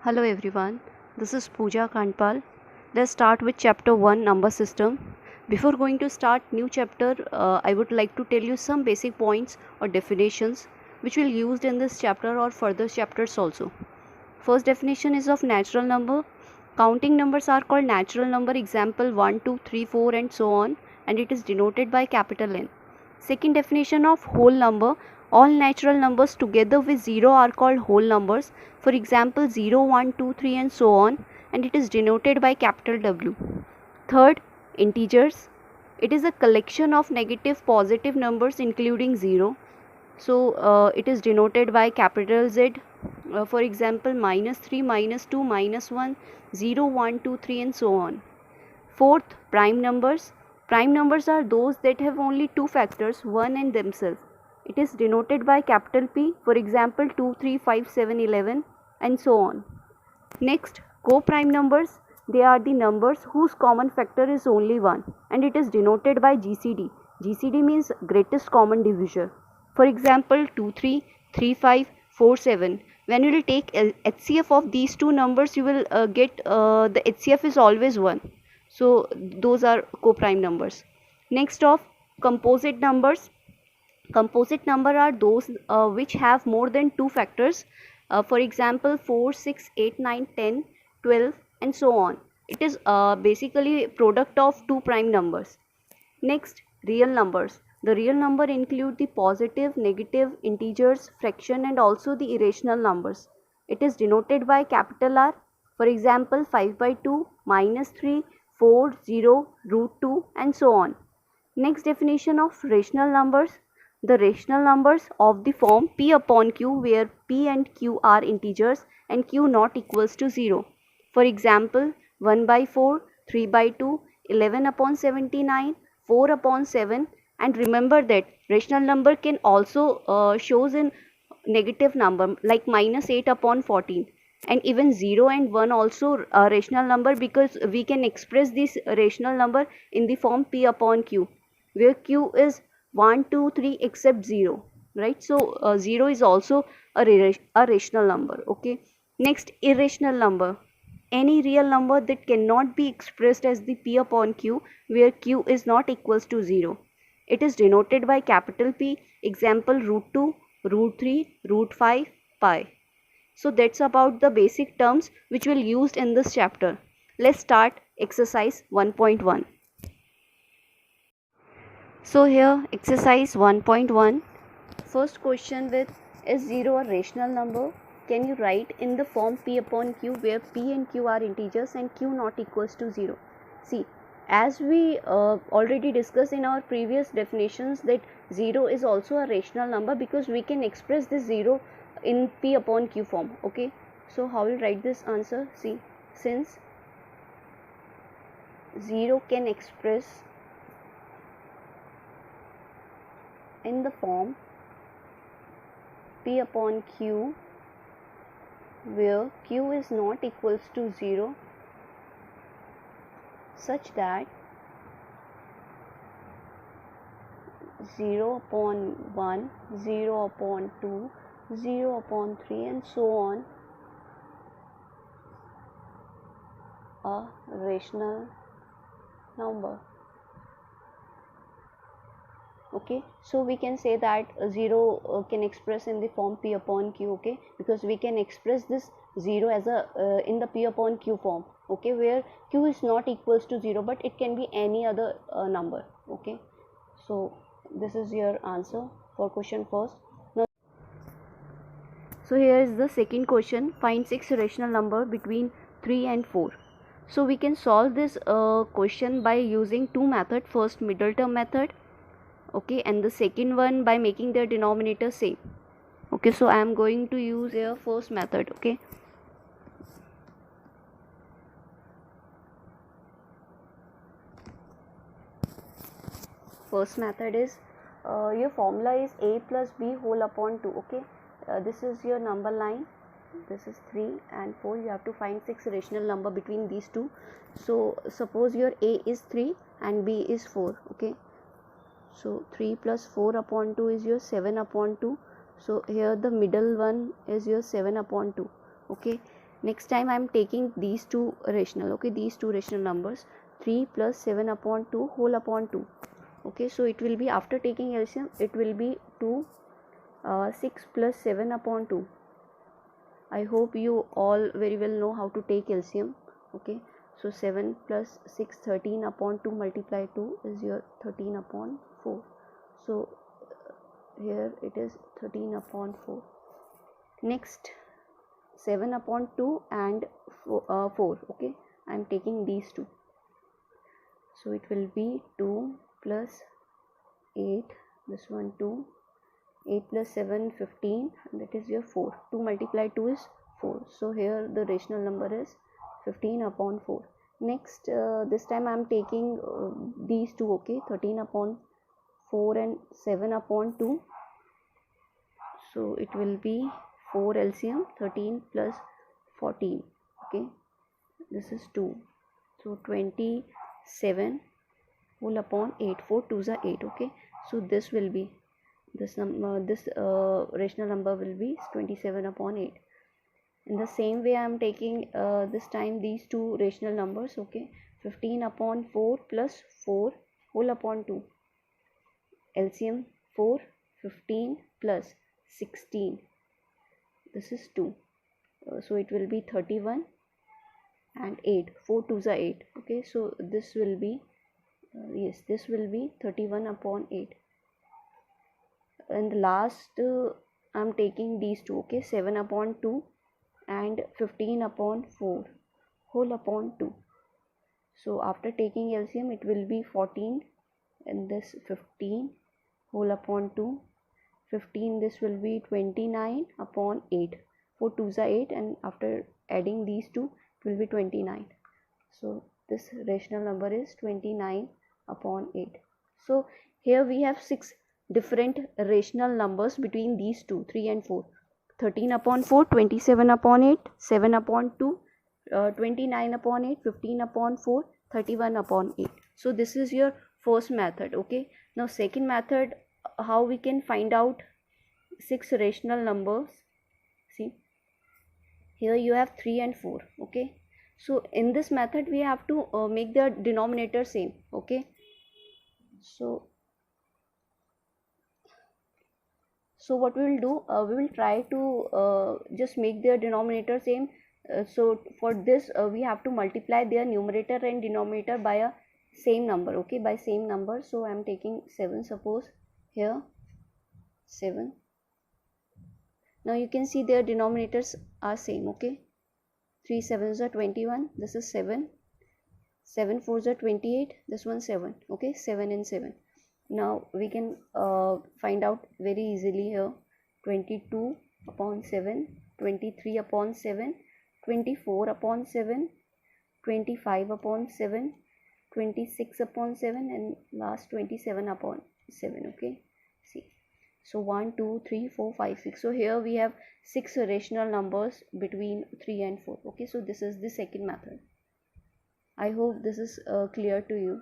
Hello everyone, this is Pooja Kandpal. Let's start with chapter 1 number system. Before going to start new chapter, I would like to tell you some basic points or definitions which will used in this chapter or further chapters also. First definition is of natural number. Counting numbers are called natural number, example 1, 2, 3, 4 and so on, and it is denoted by capital N. Second definition of whole number. All natural numbers together with 0 are called whole numbers. For example 0, 1, 2, 3 and so on, and it is denoted by capital W. Third, integers. It is a collection of negative positive numbers including 0. So it is denoted by capital Z. For example -3, -2, -1, 0, 1, 2, 3 and so on. Fourth, prime numbers. Prime numbers are those that have only two factors, 1 and themselves. It is denoted by capital P, for example 2, 3, 5, 7, 11 and so on. Next, co-prime numbers. They are the numbers whose common factor is only 1 and it is denoted by GCD. GCD means greatest common divisor. For example 2, 3, 3, 5, 4, 7. When you will take HCF of these two numbers, you will get the HCF is always 1. So those are co-prime numbers. Next of composite numbers. Composite number are those which have more than two factors. For example 4, 6, 8, 9, 10, 12 and so on. It is basically product of two prime numbers. Next, real numbers. The real number include the positive, negative, integers, fraction and also the irrational numbers. It is denoted by capital R. For example 5/2, -3, 4, 0, √2 and so on. Next definition of rational numbers. The rational numbers of the form P upon Q, where P and Q are integers and Q not equals to 0. For example 1/4, 3/2, 11 upon 79, 4 upon 7, and remember that rational number can also shows in negative number like -8 upon 14, and even 0 and 1 also a rational number, because we can express this rational number in the form P upon Q, where Q is 1, 2, 3 except 0, right? So 0 is also a rational number. Okay. Next, irrational number. Any real number that cannot be expressed as the P upon Q, where Q is not equals to 0. It is denoted by capital P, example √2, √3, √5, pi. So that's about the basic terms which will used in this chapter. Let's start exercise 1.1. So here exercise 1.1. First question with, is 0 a rational number? Can you write in the form P upon Q, where P and Q are integers and Q not equals to 0? See, as we already discussed in our previous definitions, that 0 is also a rational number because we can express this 0 in P upon Q form. Okay, so how will write this answer? See, since 0 can express in the form P upon Q, where Q is not equals to 0, such that 0 upon 1, 0 upon 2, 0 upon 3 and so on, a rational number. Okay, so we can say that 0 can express in the form P upon Q. Okay, because we can express this 0 as a in the P upon Q form. Okay, where Q is not equals to 0, but it can be any other number. Okay, so this is your answer for question first. Now, so here is the second question. Find 6 rational number between 3 and 4. So we can solve this question by using two methods. First, middle term method. Okay, and the second one by making their denominator same. Okay, so I am going to use here first method. Okay, first method is your formula is a plus b whole upon 2. Okay, this is your number line, this is 3 and 4. You have to find 6 rational number between these two. So suppose your a is 3 and b is 4. Okay, so 3 plus 4 upon 2 is your 7 upon 2. So here the middle one is your 7 upon 2. Okay, Next time I am taking these two rational, okay, these two rational numbers, 3 plus 7 upon 2 whole upon 2. Okay, so it will be, after taking LCM, it will be 2 6 plus 7 upon 2. I hope you all very well know how to take LCM. Okay, so 7 plus 6, 13 upon 2 multiply 2 is your 13 upon 4. So here it is 13 upon 4. Next, 7 upon 2 and 4. Okay, I am taking these two, so it will be 2 plus 8, this one 2, 8 plus 7 15, and that is your 4. 2 multiply 2 is 4, so here the rational number is 15 upon 4. Next, this time I am taking these two, okay, 13 upon 4 and 7 upon 2, so it will be 4 LCM, 13 plus 14. Okay, this is 2, so 27 whole upon 8. 4 2s are 8. Okay, so this will be, this rational number will be 27 upon 8. In the same way I am taking this time these two rational numbers. Okay, 15 upon 4 plus 4 whole upon 2. LCM 4, 15 plus 16, this is 2, so it will be 31 and 8. 4 2s are 8. Okay, so this will be yes, this will be 31 upon 8. And last I am taking these two. Okay, 7 upon 2 and 15 upon 4 whole upon 2. So after taking LCM, it will be 14 and this 15 whole upon 2. 15, this will be 29 upon 8. 4 2s are 8, and after adding these two, it will be 29. So this rational number is 29 upon 8. So here we have 6 different rational numbers between these two, 3 and 4. 13 upon 4, 27 upon 8, 7 upon 2, 29 upon 8, 15 upon 4, 31 upon 8. So this is your first method. Okay, now second method, how we can find out 6 rational numbers. See, here you have 3 and 4. Okay, so in this method we have to make the denominator same. Okay, so what we will do, we will try to just make their denominator same. So for this we have to multiply their numerator and denominator by a same number. Okay, by same number. So I am taking 7, suppose here 7. Now you can see their denominators are same. Okay, 3 7s are 21, this is 7. 7 4s are 28, this one 7. Okay, 7 and 7. Now we can find out very easily here. 22 upon 7, 23 upon 7, 24 upon 7, 25 upon 7, 26 upon 7, and last 27 upon 7. Okay, see, so 1 2 3 4 5 6. So here we have 6 rational numbers between 3 and 4. Okay, so this is the second method. I hope this is clear to you.